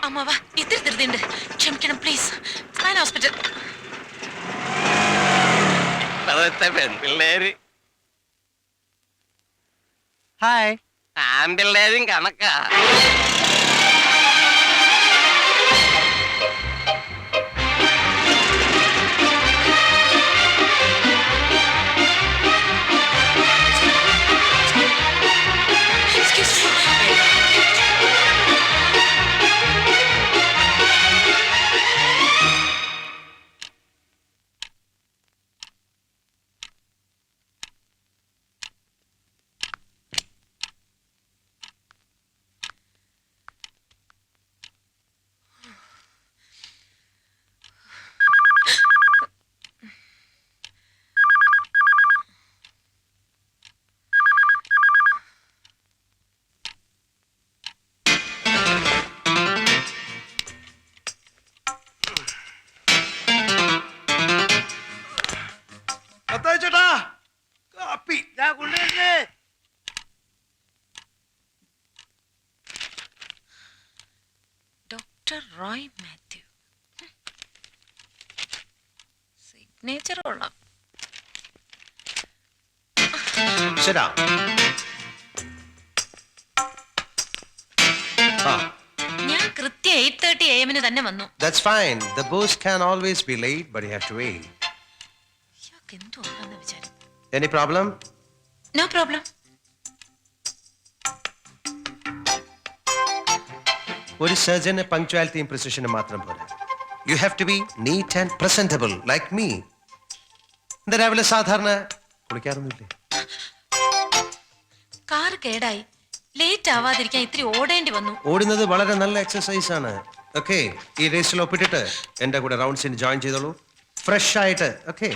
അമ്മാവാ ഇത്തിരി ധൃതിയുണ്ട്, ക്ഷമിക്കണം പ്ലീസ്. Spine hospital. പെൺപിള്ളേര് ഹായ്. ആൺപിള്ളേരും കണക്കാ. ചേട്ടാ കാപ്പി ഞാൻ കൊണ്ടുവരുന്നേ. ഡോക്ടർ റോയ് മാത്യു. സിഗ്നേച്ചർ കൊള്ളാം. ശരാ ഞാൻ കൃത്യം 8:30 AM തന്നെ വന്നു. That's fine. The boss can always be late, but you have to wait. ഇയാൾക്ക് എന്തോ ആണെന്ന് വിചാരം. Any problem? No problem. ഒരു സർജന് പങ്ക്ച്വാലിറ്റിയും പ്രിസിഷനും മാത്രം പോരാ. You have to be neat and presentable like me. എന്താ രാവിലെ സാധാരണ കുളിക്കാറൊന്നുമില്ലേ? കാർ കേടായി, ലേറ്റ് ആവാതിരിക്കാൻ ഇത്തിരി ഓടേണ്ടി വന്നു. ഓടുന്നത് വളരെ നല്ല എക്സസൈസ് ആണ്. ഓക്കെ, ഈ രജിസ്റ്ററിൽ ഒപ്പിട്ടിട്ട് എന്റെ കൂടെ റൗണ്ട്സിന് ജോയിൻ ചെയ്തോളൂ, ഫ്രഷ് ആയിട്ട്. ഓക്കെ,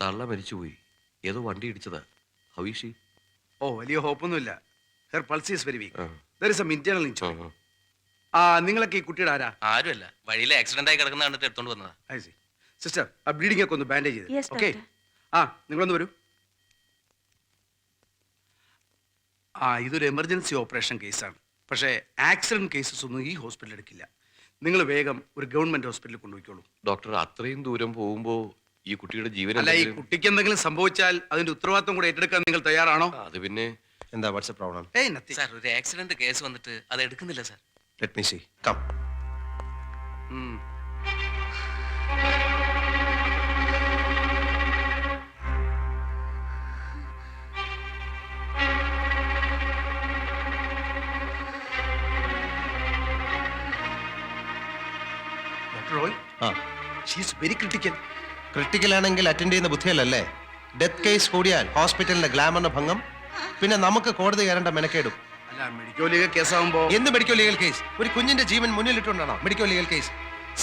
തള്ള മരിച്ചുപോയി, ഏതോ വണ്ടി ഇടിച്ചതാ. ഹൗഷി? ഓ, വലിയ ഹോപ്പൊന്നുമില്ല. Her pulse is very weak. There is some internal injury. നിങ്ങളൊക്കെ ഈ കുട്ടിയുടെ ആരാ? ആരുമല്ല, വഴിയിലെ ആക്സിഡന്റ് ആയി കിടക്കുന്ന കണ്ടിട്ട് എടുത്തോണ്ട് വന്നതാ. I C. സിസ്റ്റർ, ആ ബ്ലീഡിംഗ് ഒക്കെ ഒന്ന് ബാൻഡേജ് ചെയ്ത്. ഓക്കെ, നിങ്ങളൊന്ന് വരൂ. ഇതൊരു എമർജൻസി ഓപ്പറേഷൻ കേസാണ്. പക്ഷേ ആക്സിഡന്റ് കേസസ് ഒന്നും ഈ ഹോസ്പിറ്റലിൽ എടുക്കില്ല. നിങ്ങൾ വേഗം ഒരു ഗവൺമെന്റ് ഹോസ്പിറ്റലിൽ കൊണ്ടുപോയിക്കോളൂ. ഡോക്ടർ, അത്രയും ദൂരം പോകുമ്പോ ഈ കുട്ടിയുടെ ജീവൻ അല്ല, ഈ കുട്ടിക്ക് എന്തെങ്കിലും സംഭവിച്ചാൽ അതിന്റെ ഉത്തരവാദിത്വം കൂടെ ഏറ്റെടുക്കാൻ നിങ്ങൾ തയ്യാറാണോ? അത് പിന്നെ എന്താ വാട്ട്സ് പ്രോബ്ലം? സാർ, ഒരു ആക്സിഡന്റ് കേസ് വന്നിട്ട് അത് എടുക്കുന്നില്ല sir. Let me see. Come. Doctor Roy, she is very critical. Critical ആണെങ്കിൽ അറ്റൻഡ് ചെയ്യുന്ന ബുദ്ധിയല്ലേ? ഡെത്ത് കേസ് കൂടിയാൽ ഹോസ്പിറ്റലിന്റെ ഗ്ലാമറിന്റെ ഭംഗം, പിന്നെ നമുക്ക് കോടതി കയറേണ്ട മെനക്കേടും. അല്ല, മെഡിക്കൽ ലീഗൽ കേസാകുമ്പോ എന്ത് മെഡിക്കൽ ലീഗൽ കേസ്? ഒരു കുഞ്ഞിന്റെ ജീവൻ മുന്നിലിട്ടുകൊണ്ടാണോ മെഡിക്കൽ ലീഗൽ കേസ്?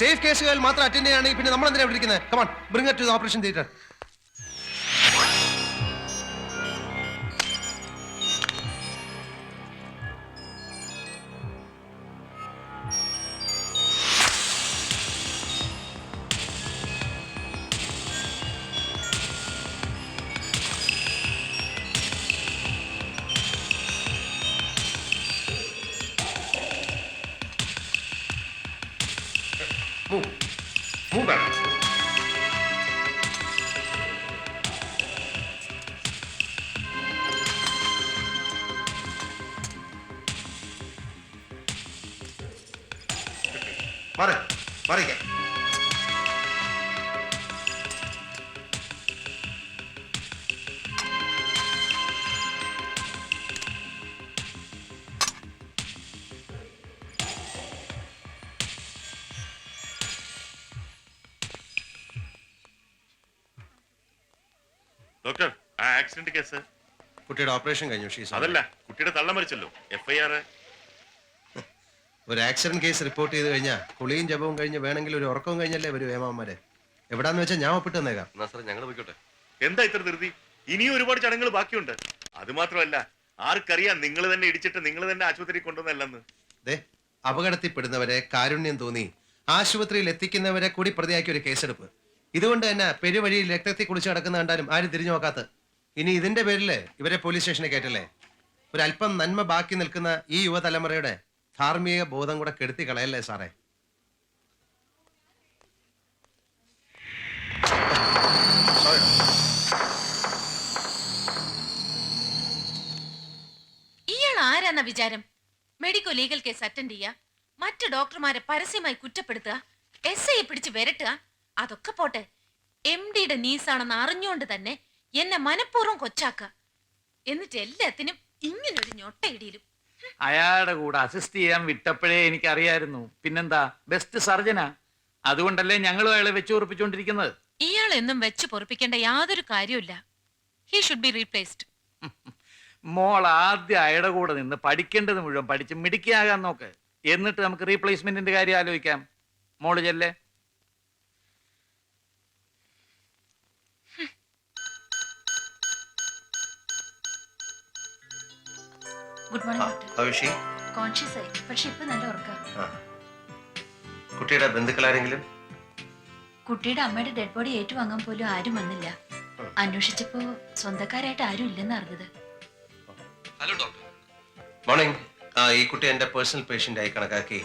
സേഫ് കേസുകൾ മാത്രം അറ്റൻഡ് ചെയ്യുകയാണെങ്കിൽ പിന്നെ നമ്മൾ എന്തിനാ വിളിക്കുന്നത്? Come on, bring it to the operation theatre. Move back. മാറിക്ക. ഡോക്ടർ, ആ ആക്സിഡന്റ് കേസ് കുട്ടിയുടെ ഓപ്പറേഷൻ കഴിഞ്ഞു. അതല്ല, കുട്ടിയുടെ തള്ള മരിച്ചല്ലോ. FIR. ഒരു ആക്സിഡന്റ് കേസ് റിപ്പോർട്ട് ചെയ്ത് കഴിഞ്ഞാൽ കുളിയും ജപവും കഴിഞ്ഞ് വേണമെങ്കിൽ ഒരു ഉറക്കവും കഴിഞ്ഞല്ലേ വരും ഏമാമാരെ. എവിടാന്ന് വെച്ചാൽ ഞാൻ ഒപ്പിട്ട് തന്നേക്കാം. എന്നാ സാറേ, ഞങ്ങൾ പോയിക്കോട്ടെ. എന്താ ഇത്ര ധൃതി? ഇനിയും ഒരുപാട് ചടങ്ങുകൾ ബാക്കിയുണ്ട്. അത് മാത്രമല്ല, ആർക്കറിയാം നിങ്ങൾ തന്നെ ഇടിച്ചിട്ട് നിങ്ങൾ തന്നെ ആശുപത്രി കൊണ്ടുവന്നല്ലെന്ന്. ദേ, അപകടത്തിൽപ്പെടുന്നവരെ കാരുണ്യം തോന്നി ആശുപത്രിയിൽ എത്തിക്കുന്നവരെ കൂടി പ്രതിയാക്കിയ ഒരു കേസെടുപ്പ്. ഇതുകൊണ്ട് തന്നെ പെരുവഴിയിൽ രക്തത്തിൽ കുളിച്ച് കിടക്കുന്ന കണ്ടാലും ആരും തിരിഞ്ഞു നോക്കാത്ത. ഇനി ഇതിന്റെ പേരില് ഇവരെ പോലീസ് സ്റ്റേഷനിൽ കയറ്റല്ലേ? ഒരല്പം നന്മ ബാക്കി നിൽക്കുന്ന ഈ യുവതലമുറയുടെ ധാർമ്മിക ബോധം കൂടെ കെടുത്തി കളയല്ലേ സാറേ? ഇയാൾ ആരാന്ന വിചാരം? മെഡിക്കോ ലീഗൽ കേസ് അറ്റൻഡ് ചെയ്യുക, മറ്റു ഡോക്ടർമാരെ പരസ്യമായി കുറ്റപ്പെടുത്തുക, SIയെ പിടിച്ച് വിരട്ടുക, അതൊക്കെ പോട്ടെ. MDയുടെ നീസാണെന്ന് അറിഞ്ഞുകൊണ്ട് തന്നെ എന്നെ മനഃപൂർവ്വം കൊച്ചാക്കുക. എന്നിട്ട് എല്ലാത്തിനും ഇങ്ങനൊരു ഞൊട്ടയിടിയിലും. അയാളുടെ കൂടെ അസിസ്റ്റ് ചെയ്യാൻ വിട്ടപ്പോഴേ എനിക്കറിയായിരുന്നു. പിന്നെന്താ, ബെസ്റ്റ് സർജനാ. അതുകൊണ്ടല്ലേ ഞങ്ങളും അയാളെ വെച്ച് ഉറപ്പിച്ചുകൊണ്ടിരിക്കുന്നത്. ഇയാൾ എന്നും വെച്ച് പൊറപ്പിക്കേണ്ട യാതൊരു കാര്യമില്ല. He should be replaced. മോൾ ആദ്യം അയാളുടെ കൂടെ നിന്ന് പഠിക്കേണ്ടത് മുഴുവൻ പഠിച്ച് മിടുക്കിയാകാൻ നോക്ക്. എന്നിട്ട് നമുക്ക് റീപ്ലേസ്മെന്റിന്റെ കാര്യം ആലോചിക്കാം. മോള് ചെല്ലേ. Good morning doctor. കോൺഷ്യസ് ആയി, പക്ഷെ ഇപ്പൊ നല്ല ഉറക്കം. കുട്ടിയുടെ ബന്ധുക്കളാരെങ്കിലും? കുട്ടിയുടെ അമ്മയുടെ ഡെഡ് ബോഡി ഏറ്റുവാങ്ങാൻ പോലും ആരും വന്നില്ല. അന്വേഷിച്ചപ്പോ സ്വന്തക്കാരായിട്ട് ആരും ഇല്ലെന്ന് അറിഞ്ഞത്. Hello doctor. മോർണിംഗ്. ഈ കുട്ടി എന്റെ പേഴ്സണൽ പേഷ്യന്റ് ആയി കണക്കാക്കി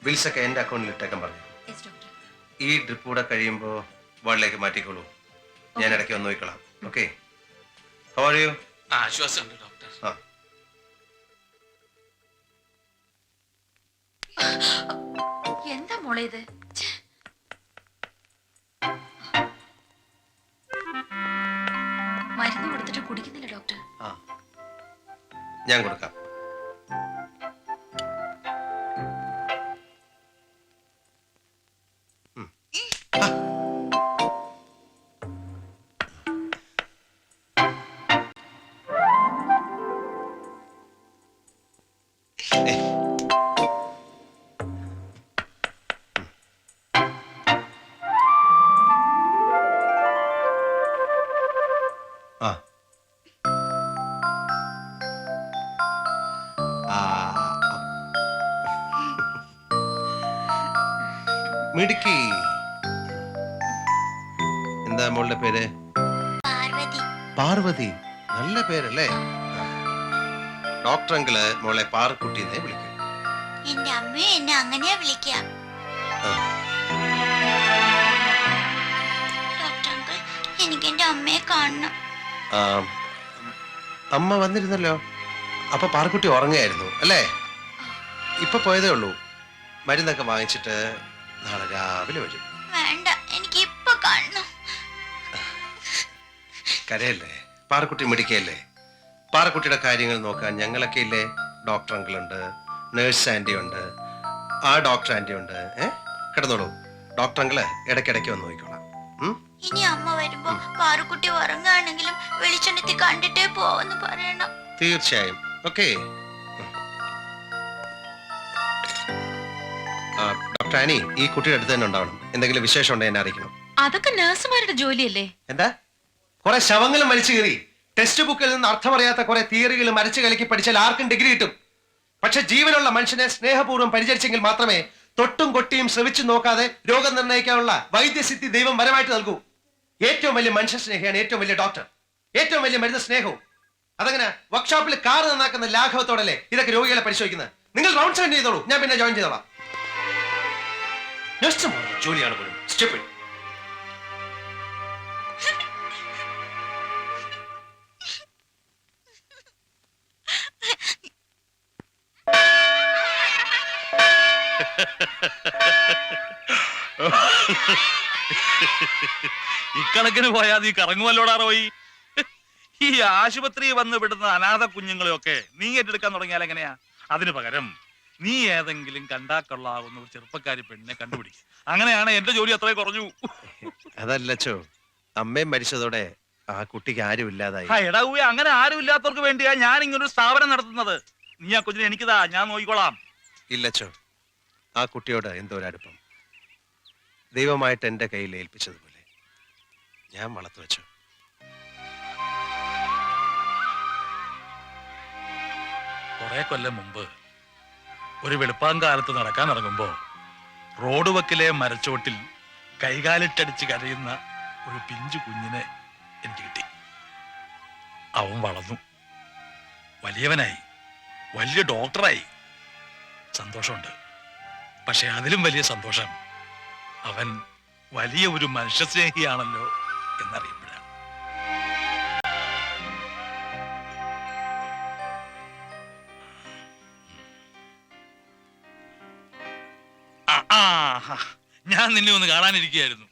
ബിൽസ് ഒക്കെ എന്റെ അക്കൗണ്ടിൽ ഇട്ടേക്കാൻ പറഞ്ഞു. Yes doctor. ഈ ഡ്രിപ്പ് കൂടെ കഴിയുമ്പോൾ വാർഡിലേക്ക് മാറ്റിക്കോളൂ. ഞാൻ ഇടയ്ക്ക് വന്ന് നോക്കിക്കോളാം. ഓക്കെ? How are you? ആശ്വാസമുണ്ട് ഡോക്ടർ. എന്താ മോളെ ഇത്? മരുന്ന് കൊടുത്തിട്ട് കുടിക്കുന്നില്ല ഡോക്ടർ. ഞാൻ കൊടുക്കാം. മിടുക്കി. എന്താ മോളുടെ പേര്? പാർവതി. നല്ല പേരല്ലേ? ഡോക്ടർ അങ്കിള് മോളെ പാറക്കുട്ടി എന്നേ വിളിക്കും. എന്റെ അമ്മയെ എന്നെ അങ്ങനെയാ വിളിക്കുക. ഡോക്ടർ അങ്കിൾ, എനിക്ക് എന്റെ അമ്മയെ കാണണം. അമ്മ വന്നിരുന്നല്ലോ. അപ്പൊ പാറക്കുട്ടി ഉറങ്ങായിരുന്നു അല്ലേ? ഇപ്പൊ പോയതേ ഉള്ളൂ. മരുന്നൊക്കെ വാങ്ങിച്ചിട്ട് നാളെ രാവിലെ വരും. വേണ്ട, എനിക്ക് ഇപ്പൊ കാണണം. കരയല്ലേ? പാറക്കുട്ടി മിടിക്കല്ലേ? പാറക്കുട്ടിയുടെ കാര്യങ്ങൾ നോക്കാൻ ഞങ്ങളൊക്കെ ഇല്ലേ? ഡോക്ടർ അങ്കിൾ ഉണ്ട്, നേഴ്സ് ആന്റി ഉണ്ട്, ആ ഡോക്ടർ ആന്റി ഉണ്ട്. കിടന്നോളൂ. ഡോക്ടർ അങ്കിള് ഇടയ്ക്കിടയ്ക്ക് വന്ന് നോക്കിക്കോളാം. ഇനി അമ്മ വരുമ്പോ പാറുക്കുട്ടി ഉറങ്ങുകയാണെങ്കിലും വെളിച്ചെണ്ണത്തിൽ കണ്ടിട്ടേ പോവെന്ന് പറയണം. തീർച്ചയായും. ഓക്കെ. ഡോക്ടർ ആനി ഈ കുട്ടിയുടെ അടുത്ത് തന്നെ ഉണ്ടാവണം. എന്തെങ്കിലും വിശേഷം ഉണ്ടെങ്കിൽ എന്നെ അറിയിക്കണം. അതൊക്കെ നഴ്സുമാരുടെ ജോലിയല്ലേ? എന്താ കുറെ ശവങ്ങളും മരിച്ചു കയറി ടെക്സ്റ്റ് ബുക്കിൽ നിന്ന് അർത്ഥമറിയാത്ത കുറെ തിയറികൾ മരച്ചു കലക്കി പഠിച്ചാൽ ആർക്കും ഡിഗ്രി കിട്ടും. പക്ഷെ ജീവനുള്ള മനുഷ്യനെ സ്നേഹപൂർവ്വം പരിചരിച്ചെങ്കിൽ മാത്രമേ തൊട്ടും കൊട്ടിയും ശ്രമിച്ചു നോക്കാതെ രോഗം നിർണ്ണയിക്കാനുള്ള വൈദ്യസിദ്ധി ദൈവം വരമായിട്ട് നൽകൂ. ഏറ്റവും വലിയ മനുഷ്യ സ്നേഹിയാണ് ഏറ്റവും വലിയ ഡോക്ടർ. ഏറ്റവും വലിയ മരുന്ന് സ്നേഹവും. അതങ്ങനെ വർക്ക്ഷോപ്പിൽ കാർ നന്നാക്കുന്ന ലാഘവത്തോടല്ലേ ഇതൊക്കെ രോഗികളെ പരിശോധിക്കുന്നത്. നിങ്ങൾ റൗണ്ട് സെൻഡ് ചെയ്തോളൂ, ഞാൻ പിന്നെ ജോയിൻ ചെയ്തോളാം. ജോലിയാണ് പോലും. Stupid. ഇക്കണക്കിന് പോയാ നീ കറങ്ങുമല്ലോടാ റോയി. ഈ ആശുപത്രി വന്ന് വിടുന്ന അനാഥ കുഞ്ഞുങ്ങളെയൊക്കെ നീ ഏറ്റെടുക്കാൻ തുടങ്ങിയാൽ എങ്ങനെയാ? അതിന് പകരം നീ ഏതെങ്കിലും കണ്ടാക്കൊള്ളാവുന്ന ഒരു ചെറുപ്പക്കാരി പെണ്ണിനെ കണ്ടുപിടിക്കും. അങ്ങനെയാണ് എന്റെ ജോലി അത്രേ കുറഞ്ഞു. അതല്ലച്ചോ, അമ്മയും മരിച്ചതോടെ ആ കുട്ടിക്ക് ആരും ഇല്ലാതായി. എടാ ഊയ, അങ്ങനെ ആരും ഇല്ലാത്തവർക്ക് വേണ്ടിയാ ഞാൻ ഇങ്ങനൊരു സ്ഥാപനം നടത്തുന്നത്. നീ ആ കുഞ്ഞിനെ എനിക്കിതാ, ഞാൻ നോക്കിക്കോളാം. ഇല്ലച്ചോ, ആ കുട്ടിയോട് എന്തോ ഒരു അടുപ്പം ദൈവമായിട്ട് എന്റെ കയ്യിൽ ഏൽപ്പിച്ചതുപോലെ ഞാൻ വളർത്തു വെച്ചു. കുറെ കൊല്ലം മുമ്പ് ഒരു വെളുപ്പാങ്കാലത്ത് നടക്കാൻ ഇറങ്ങുമ്പോ റോഡ് വക്കിലെ മരച്ചോട്ടിൽ കൈകാലിട്ടടിച്ച് കരയുന്ന ഒരു പിഞ്ചു കുഞ്ഞിനെ എനിക്ക് കിട്ടി. അവൻ വളർന്നു, വലിയവനായി, വലിയ ഡോക്ടറായി. സന്തോഷമുണ്ട്. പക്ഷെ അതിലും വലിയ സന്തോഷം അവൻ വലിയ ഒരു മനുഷ്യസ്നേഹിയാണല്ലോ എന്നറിയുമ്പോഴാണ്. ഞാൻ നിന്നെ ഒന്ന് കാണാനിരിക്കുകയായിരുന്നു.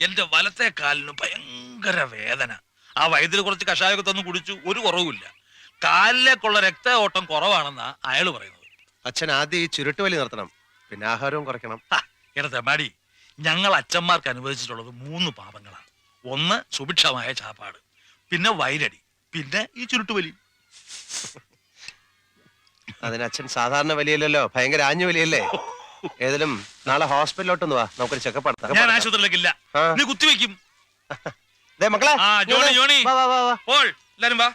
എന്റെ വലത്തെ കാലിന് ഭയങ്കര വേദന. ആ വൈദ്യുതി കുറച്ച് കഷായമൊക്കെ തന്നു കുടിച്ചു, ഒരു കുറവുമില്ല. കാലിലേക്കുള്ള രക്ത ഓട്ടം കുറവാണെന്നാ അയാള് പറയുന്നത്. അച്ഛൻ ആദ്യം ഈ ചുരുട്ടുവലി നിർത്തണം, പിന്നെ ആഹാരവും കുറയ്ക്കണം. എടാ മാടി, ഞങ്ങൾ അച്ഛന്മാർക്ക് അനുവദിച്ചിട്ടുള്ളത് 3 പാപങ്ങളാണ്. ഒന്ന് സുഭിക്ഷമായ ചാപ്പാട്, പിന്നെ വൈരടി, പിന്നെ ഈ ചുരുട്ടുവലി. അതിന് അച്ഛൻ സാധാരണ വലിയല്ലോ, ഭയങ്കര ആഞ്ഞു വലിയല്ലേ. ഏതായാലും നാളെ ഹോസ്പിറ്റലിലോട്ടൊന്ന് വാ, നമുക്കൊരു ചെക്കപ്പ് നടത്താം. ഞാൻ ആശുപത്രിയിലേക്കില്ല, നീ കുത്തിവെക്കും. മക്കളെ ജോണി വാ, വാ, വാ, വാ. പോൾ, എല്ലാരും വാ.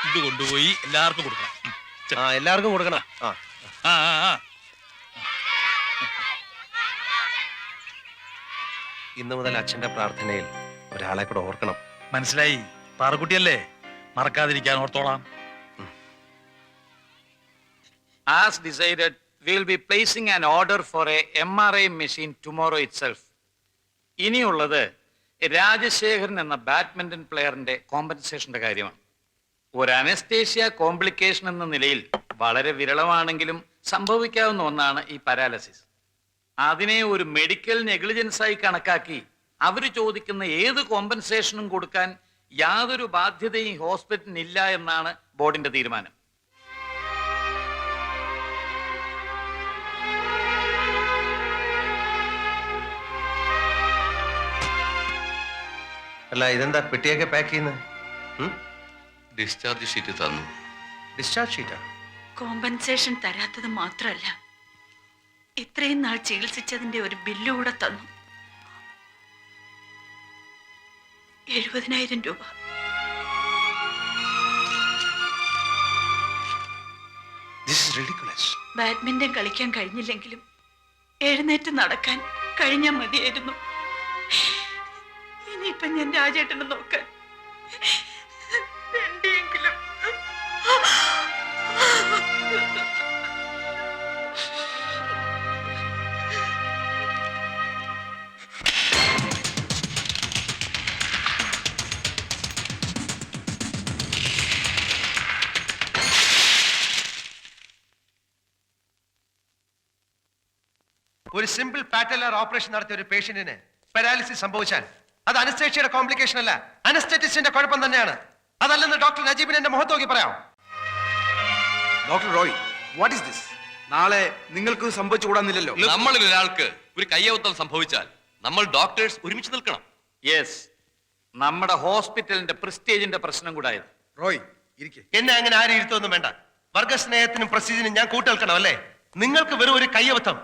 ഇത് കൊണ്ടുപോയി എല്ലാവർക്കും കൊടുക്കണം. എല്ലാവർക്കും കൊടുക്കണം. ഇന്ന് മുതൽ അച്ഛന്റെ പ്രാർത്ഥനയിൽ ഒരാളെ കൂടെ ഓർക്കണം. മനസ്സിലായി? പാറക്കുട്ടിയല്ലേ, മറക്കാതിരിക്കാൻ ഓർത്തോളാം. As decided, we will be placing an order for a MRI machine tomorrow itself. ഇനിയുള്ളത് രാജശേഖരൻ എന്ന ബാഡ്മിന്റൺ പ്ലെയറിന്റെ കോമ്പൻസേഷന്റെ കാര്യമാണ്. ഒരു അനസ്തേഷ്യ കോംപ്ലിക്കേഷൻ എന്ന നിലയിൽ വളരെ വിരളമാണെങ്കിലും സംഭവിക്കാവുന്ന ഒന്നാണ് ഈ പാരാലിസിസ്. അതിനെ ഒരു മെഡിക്കൽ നെഗ്ലിജൻസ് ആയി കണക്കാക്കി അവർ ചോദിക്കുന്ന ഏത് കോമ്പൻസേഷനും കൊടുക്കാൻ യാതൊരു ബാധ്യതയും ഹോസ്പിറ്റലിന് ഇല്ല എന്നാണ് ബോർഡിന്റെ തീരുമാനം. അല്ല, ഇതെന്താ പെട്ടിയൊക്കെ പാക്ക് ചെയ്യുന്നത്? ഡിസ്ചാർജ് ഷീറ്റ് തന്നു. ഡിസ്ചാർജ് ഷീറ്റാ? കോമ്പൻസേഷൻ തരാത്തത് മാത്രമല്ല, ഇത്രയും നാൾ ചികിത്സിച്ചതിന്റെ ഒരു ബില്ല് കൂടെ തന്നു. 70,000 രൂപ. This is ridiculous. ബാഡ്മിന്റൺ കളിക്കാൻ കഴിഞ്ഞില്ലെങ്കിലും എഴുന്നേറ്റ് നടക്കാൻ കഴിഞ്ഞാൽ മതിയായിരുന്നു. ഇനിയിപ്പം ഞാൻ രാജേട്ടനെ നോക്കാൻ വേണ്ടിയെങ്കിലും. ഒരു സിമ്പിൾ പാറ്റലർ ഓപ്പറേഷൻ നടത്തിയ ഒരു പേഷ്യന്റിന് പാരാലിസിസ് സംഭവിച്ചാൽ അത് അനസ്തേഷ്യയുടെ കോംപ്ലിക്കേഷൻ അല്ല, അനസ്തെറ്റിസ്റ്റിന്റെ കുഴപ്പം തന്നെയാണ്. അതല്ലെന്ന് ഡോക്ടർ നജീബിന് എന്റെ മുഖത്ത് നോക്കി പറയാം. Doctor Roy, what is this? നാളെ നിങ്ങൾക്ക് സംഭവിച്ചുകൂടാന്നില്ലല്ലോ. നമ്മളിൽ ഒരാൾക്ക് ഒരു കയ്യബദ്ധം സംഭവിച്ചാൽ നമ്മൾ ഡോക്ടേഴ്സ് ഒരുമിച്ച് നിൽക്കണം. യെസ്, നമ്മുടെ ഹോസ്പിറ്റലിന്റെ പ്രസ്റ്റേജിന്റെ പ്രശ്നം കൂടായത്. റോയ് ഇരിക്കെ. എന്നെ അങ്ങനെ ആരും ഇരുത്തൊന്നും വേണ്ട. വർഗസ്നേഹത്തിനും പ്രസ്റ്റീജിനും ഞാൻ കൂട്ടേൽക്കണം അല്ലേ? നിങ്ങൾക്ക് വെറും ഒരു കയ്യബദ്ധം.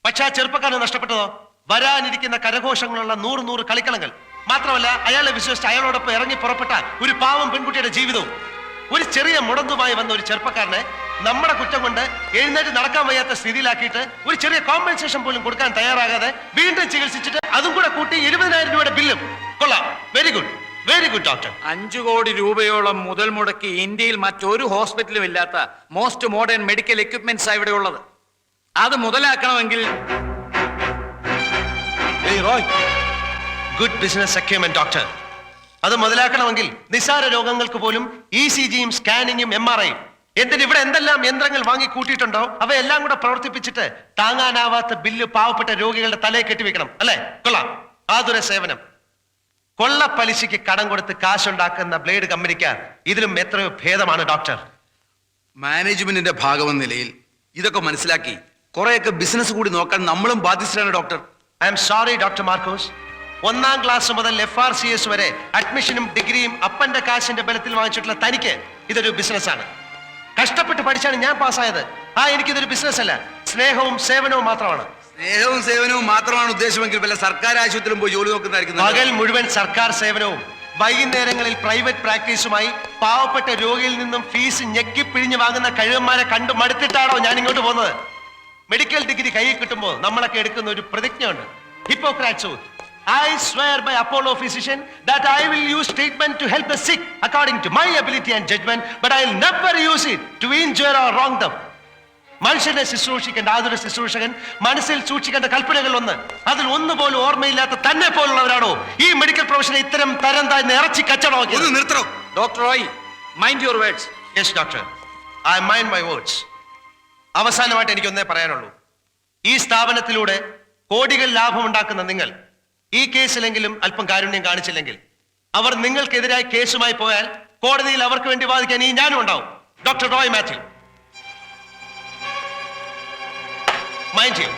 പക്ഷെ ആ ചെറുപ്പക്കാരന് നഷ്ടപ്പെട്ടതോ? വരാനിരിക്കുന്ന കരഘോഷങ്ങളുള്ള 100 കളിക്കളങ്ങൾ. മാത്രമല്ല, അയാളെ വിശ്വസിച്ച് അയാളോടൊപ്പം ഇറങ്ങി പുറപ്പെട്ട ഒരു പാവം പെൺകുട്ടിയുടെ ജീവിതവും. ഒരു ചെറിയ മുടന്തുമായി വന്ന ഒരു ചെറുപ്പക്കാരനെ നമ്മുടെ കുറ്റം കൊണ്ട് എഴുന്നേറ്റ് നടക്കാൻ വയ്യാത്ത സ്ഥിതിയിലാക്കിയിട്ട് ഒരു ചെറിയ കോമ്പൻസേഷൻ പോലും കൊടുക്കാൻ തയ്യാറാകാതെ വീണ്ടും ചികിത്സിച്ചിട്ട് അതും കൂടെ കൂട്ടി 70,000 രൂപയുടെ ബില്ലും. കൊള്ളാം, very good, very good doctor. 5 കോടി രൂപയോളം മുതൽ മുടക്കി ഇന്ത്യയിൽ മറ്റൊരു ഹോസ്പിറ്റലും ഇല്ലാത്ത മോസ്റ്റ് മോഡേൺ മെഡിക്കൽ എക്യുപ്മെന്റ്സ് ഇവിടെ ഉള്ളത്. അത് മുതലാക്കണമെങ്കിൽ ഗുഡ് ബിസിനസ് അക്യൂമെന്റ് ഡോക്ടർ. അത് മുതലാക്കണമെങ്കിൽ നിസ്സാര രോഗങ്ങൾക്ക് പോലും ECGയും സ്കാനിങ്ങും MRIയും എന്തിന് ഇവിടെ എന്തെല്ലാം യന്ത്രങ്ങൾ വാങ്ങി കൂട്ടിയിട്ടുണ്ടോ അവയെല്ലാം കൂടെ പ്രവർത്തിപ്പിച്ചിട്ട് താങ്ങാനാവാത്ത ബില്ല് പാവപ്പെട്ട രോഗികളുടെ തലയെ കെട്ടിവെക്കണം അല്ലേ? കൊള്ളാം, ആതുര സേവനം. കൊള്ള പലിശയ്ക്ക് കടം കൊടുത്ത് കാശുണ്ടാക്കുന്ന ബ്ലേഡ് കമ്പനിക്ക് ഇതിലും എത്രയോ ഭേദമാണ് ഡോക്ടർ. മാനേജ്മെന്റിന്റെ ഭാഗമെന്ന നിലയിൽ ഇതൊക്കെ മനസ്സിലാക്കി കുറെയൊക്കെ ബിസിനസ് കൂടി നോക്കാൻ നമ്മളും ബാധ്യസ്ഥരാണ് doctor. I am sorry doctor Markose. 1ാം ക്ലാസ് മുതൽ FRCS വരെ അഡ്മിഷനും ഡിഗ്രിയും അപ്പന്റെ കാശിന്റെ ബലത്തിൽ വാങ്ങിച്ചിട്ടുള്ള തനിക്ക് ഇതൊരു ബിസിനസ്സാണ്. കഷ്ടപ്പെട്ട് പഠിച്ചാണ് ഞാൻ പാസ്സായത്. എനിക്കിതൊരു ബിസിനസ് അല്ല, സ്നേഹവും സേവനവും മാത്രമാണ്. സ്നേഹവും സേവനവും മാത്രമാണ് ഉദ്ദേശമെങ്കിൽ വല്ല സർക്കാർ ആശുപത്രിയിലും പോയി ജോലി നോക്കുന്നതായിരിക്കും. പകൽ മുഴുവൻ സർക്കാർ സേവനവും വൈകുന്നേരങ്ങളിൽ പ്രൈവറ്റ് പ്രാക്ടീസുമായി പാവപ്പെട്ട രോഗിയിൽ നിന്നും ഫീസ് ഞെക്കിപ്പിഴിഞ്ഞ് വാങ്ങുന്ന കഴിവന്മാരെ കണ്ടു മടുത്തിട്ടാണോ ഞാൻ ഇങ്ങോട്ട് പോകുന്നത്? മെഡിക്കൽ ഡിഗ്രി കയ്യിൽ കിട്ടുമ്പോൾ നമ്മളൊക്കെ എടുക്കുന്ന ഒരു പ്രതിജ്ഞയുണ്ട്, Hippocrates oath. I swear by Apollo physician that I will use treatment to help the sick according to my ability and judgment, but I'll never use it to injure or wrong them. മനുഷ്യനെ ശുശ്രൂഷിക്കേണ്ട ആതുര ശുശ്രൂഷകൻ മനസ്സിൽ സൂക്ഷിക്കേണ്ട കൽപ്പനകൾ ഒന്ന്, അതിൽ ഒന്നുപോലും ഓർമ്മയില്ലാത്ത തന്നെ പോലുള്ളവരാണോ ഈ മെഡിക്കൽ പ്രൊഫഷനെ ഇത്തരം തരം താഴ്ന്ന ഇറച്ചി കച്ചവടമാക്കിയത്? നിർത്തണം. Doctor Roy, mind your words. Yes doctor, I mind my words. അവസാനമായിട്ട് എനിക്കൊന്നേ പറയാനുള്ളൂ. ഈ സ്ഥാപനത്തിലൂടെ കോടികൾ ലാഭമുണ്ടാക്കുന്ന നിങ്ങൾ ഈ കേസിലെങ്കിലും അല്പം കാരുണ്യം കാണിച്ചില്ലെങ്കിൽ അവർ നിങ്ങൾക്കെതിരായി കേസുമായി പോയാൽ കോടതിയിൽ അവർക്ക് വേണ്ടി വാദിക്കാൻ ഈ ഞാനും ഉണ്ടാവും. Doctor Roy Mathew, mind you.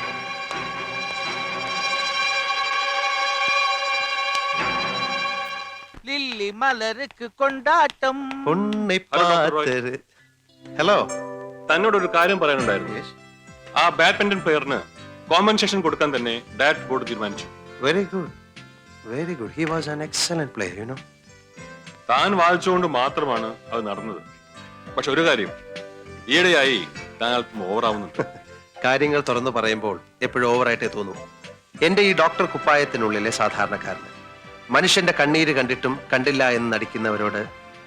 Lilly മലർക്ക് കൊണ്ടാട്ടം. ഹലോ, തന്നോടൊരു കാര്യം പറയാനുണ്ടായിരുന്നു. ആ ബാഡ്മിന്റൺ പ്ലെയറിന് കോമ്പൻസേഷൻ കൊടുക്കാൻ തന്നെ ഡയറക്ട് ബോർഡ് തീരുമാനിച്ചു. Very good, very good. He was an excellent player, you know. താൻ വാദിച്ചുകൊണ്ട് മാത്രമാണ് അത് നടന്നത്. പക്ഷെ ഒരു കാര്യം, ഈയിടെയായി താൻ അല്പം ഓവറാവുന്നുണ്ട്. കാര്യങ്ങൾ തുറന്നു പറയുമ്പോൾ എപ്പോഴും ഓവറായിട്ടേ തോന്നൂ. എന്റെ ഈ ഡോക്ടർ കുപ്പായത്തിനുള്ളിലെ സാധാരണക്കാരന് മനുഷ്യന്റെ കണ്ണീര് കണ്ടിട്ടും കണ്ടില്ല എന്ന് നടിക്കുന്നവരോട്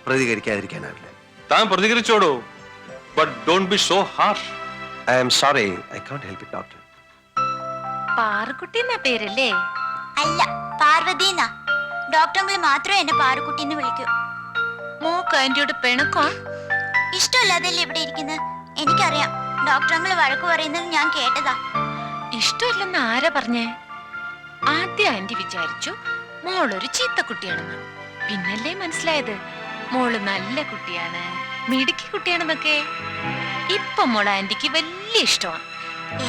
പ്രതികരിക്കാതിരിക്കാനാവില്ല. താൻ പ്രതികരിച്ചോടോ, but don't be so harsh. I am sorry, I Kant help it doctor. Parukutty എന്നാ പേരല്ലേ? അല്ല, പാർവതീന്നാ. ഡോക്ടർ മാത്രമേ എന്നെ പാറുക്കുട്ടി എന്ന് വിളിക്കൂ. മോക്ക് ആന്റിയോട് പിണക്കോ? ഇഷ്ടമല്ലാതല്ലേ ഇവിടെ ഇരിക്കുന്നത്? എനിക്കറിയാം, ഡോക്ടർ വഴക്ക് പറയുന്നത് ഞാൻ കേട്ടതാ. ഇഷ്ടമില്ലെന്ന് ആരാ പറഞ്ഞേ? ആദ്യം ആന്റി വിചാരിച്ചു മോളൊരു ചീത്ത കുട്ടിയാണെന്ന്. പിന്നല്ലേ മനസ്സിലായത് മോള് നല്ല കുട്ടിയാണ്, മിടുക്കി കുട്ടിയാണെന്നൊക്കെ. ഇപ്പൊ മോള് ആന്റിക്ക് വലിയ ഇഷ്ടമാണ്.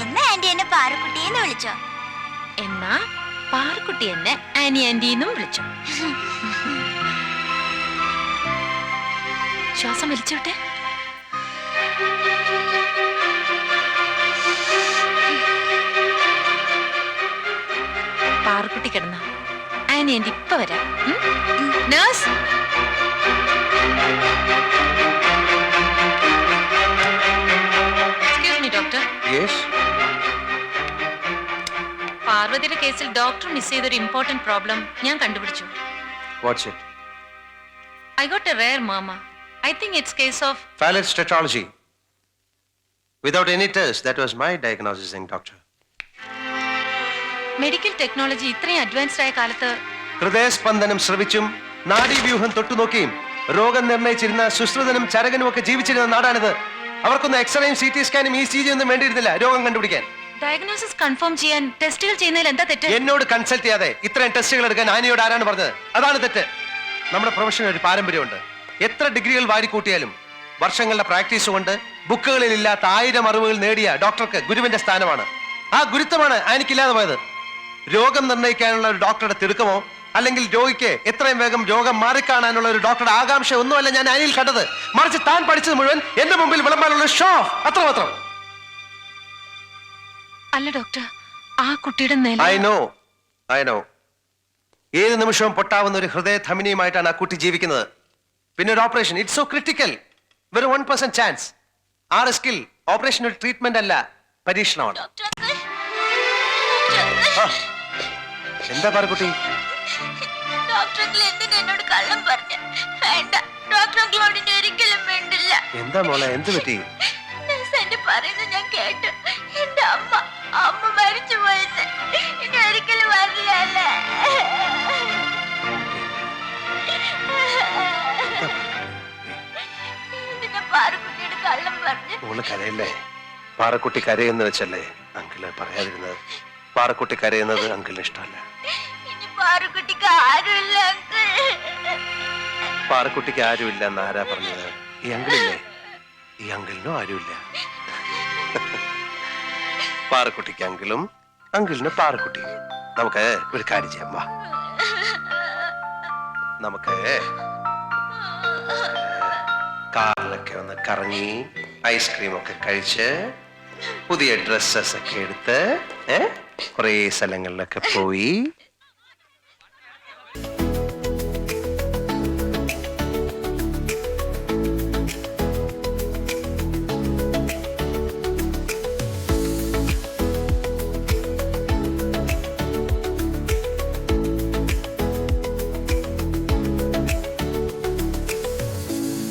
എന്നാ ആന്റി എന്നെ പാറുക്കുട്ടി എന്ന് വിളിച്ചോ? എന്നാ പാറുക്കുട്ടി എന്നെ ആനി ആന്റി എന്നും വിളിച്ചു. ശ്വാസം വലിച്ചോട്ടെ. പാറുക്കുട്ടി കിടന്ന ആനി ആന്റി ഇപ്പൊ വരാം. Nurse, excuse me doctor. പാർവതിയുടെ കേസിൽ ഡോക്ടർ മിസ് ചെയ്തൊരു ഇമ്പോർട്ടന്റ് പ്രോബ്ലം ഞാൻ കണ്ടുപിടിച്ചു. What's it? I got a rare mama. I think it's case of Phallus tetralogy. Without any test, that was my diagnosis, doctor. Medical technology ഇത്രയും advanced ആയ കാലത്ത് ഹൃദയസ്പന്ദനം ശ്രവിച്ചും നാഡീവ്യൂഹം തൊട്ടുനോക്കിയും രോഗം നിർണയിച്ചിരുന്ന സുശ്രുതനും ചരകനും ഒക്കെ ജീവിച്ചിരുന്ന നാടാണിത്. അവർക്കൊന്നും എക്സ്റേയും CT സ്കാനും ECG ഒന്നും വേണ്ടിയിരുന്നില്ല രോഗം കണ്ടുപിടിക്കാൻ. ഡയഗ്നോസിസ് കൺഫേം ചെയ്യാൻ ടെസ്റ്റുകൾ ചെയ്യുന്നതിൽ എന്താ തെറ്റ്? എന്നോട് കൺസൾട്ട് ചെയ്യാതെ ഇത്രയും ടെസ്റ്റുകൾ എടുക്കാൻ ആനിയോട് ആരാണ് പറഞ്ഞത്? അതാണ് തെറ്റ്. നമ്മുടെ പ്രൊഫഷന് ഒരു പാരമ്പര്യമുണ്ട്. എത്ര ഡിഗ്രികൾ വാരിക്കൂട്ടിയാലും വർഷങ്ങളുടെ പ്രാക്ടീസ് കൊണ്ട് ബുക്കുകളിൽ ഇല്ലാത്ത 1000 അറിവുകൾ നേടിയ ഡോക്ടർക്ക് ഗുരുവിന്റെ സ്ഥാനമാണ്. ആ ഗുരുത്വമാണ് എനിക്കില്ലാതെ പോയത്. രോഗം നിർണ്ണയിക്കാനുള്ള ഒരു ഡോക്ടറുടെ തിടുക്കമോ അല്ലെങ്കിൽ രോഗിക്ക് എത്രയും വേഗം രോഗം മാറിക്കാണാനുള്ള ഒരു ഡോക്ടറുടെ ആകാംക്ഷ ഒന്നുമല്ല ഞാൻ അനിൽ കണ്ടത്. മറിച്ച് താൻ പഠിച്ചത് മുഴുവൻ എന്റെ മുമ്പിൽ വിളമ്പാനുള്ള ഷോ, അത്രമാത്രം. അല്ല ഡോക്ടർ, ആ കുട്ടിയുടെ നില ഐ നോ. ഏത് നിമിഷവും പൊട്ടാവുന്ന ഒരു ഹൃദയധമനിയുമായിട്ടാണ് ആ കുട്ടി ജീവിക്കുന്നത്. പിന്നെ ഒരു ഓപ്പറേഷൻ, ഇറ്റ്സ് സോ ക്രിട്ടിക്കൽ. വെറും 1% ചാൻസ്. ആ റിസ്കിൽ ഓപ്പറേഷൻ ഒരു ട്രീറ്റ്മെന്റ് അല്ല, പരീക്ഷണമാണ്. എന്താ പാറുക്കുട്ടി? ഡോക്ടർ എന്തിനാ എന്നോട് കള്ളം പറഞ്ഞ? വേണ്ട, ഡോക്ടർ ഒരിക്കലും വേണ്ടില്ല. എന്താ മോളെ, എന്ത് പറ്റി? എന്റെ പറയുന്നത് ഞാൻ കേട്ടു. എന്റെ അമ്മ മരിച്ചു പോയത് ഇനി ഒരിക്കലും വരില്ല. എന്തിനാ പാറുക്കുട്ടിയുടെ കള്ളം പറഞ്ഞു? മോള് കരയല്ലേ? പാറക്കുട്ടി കരയെന്ന് വെച്ചല്ലേ അങ്കിള് പറയാതിരുന്നത്? പാറക്കുട്ടി കരയുന്നത് അങ്കിളിന് ഇഷ്ടമല്ല. ഇനി പാറുക്കുട്ടിക്ക് ആരുമില്ല അങ്കിൾ. പാറക്കുട്ടിക്ക് ആരുമില്ല എന്ന് ആരാ പറഞ്ഞത്? ഈ അങ്കിളില്ലേ? ഈ അങ്കിളിനും ആരുമില്ല. പാറക്കുട്ടിക്ക് അങ്കിളും അങ്കിളിന് പാറക്കുട്ടി. നമുക്ക് ഒരു കാര്യം ചെയ്യാം, വാ. നമുക്ക് കാറിലൊക്കെ ഒന്ന് കറങ്ങി ഐസ്ക്രീം ഒക്കെ കഴിച്ച് പുതിയ ഡ്രസ്സസ് ഒക്കെ എടുത്ത് കുറേ സ്ഥലങ്ങളിലൊക്കെ പോയി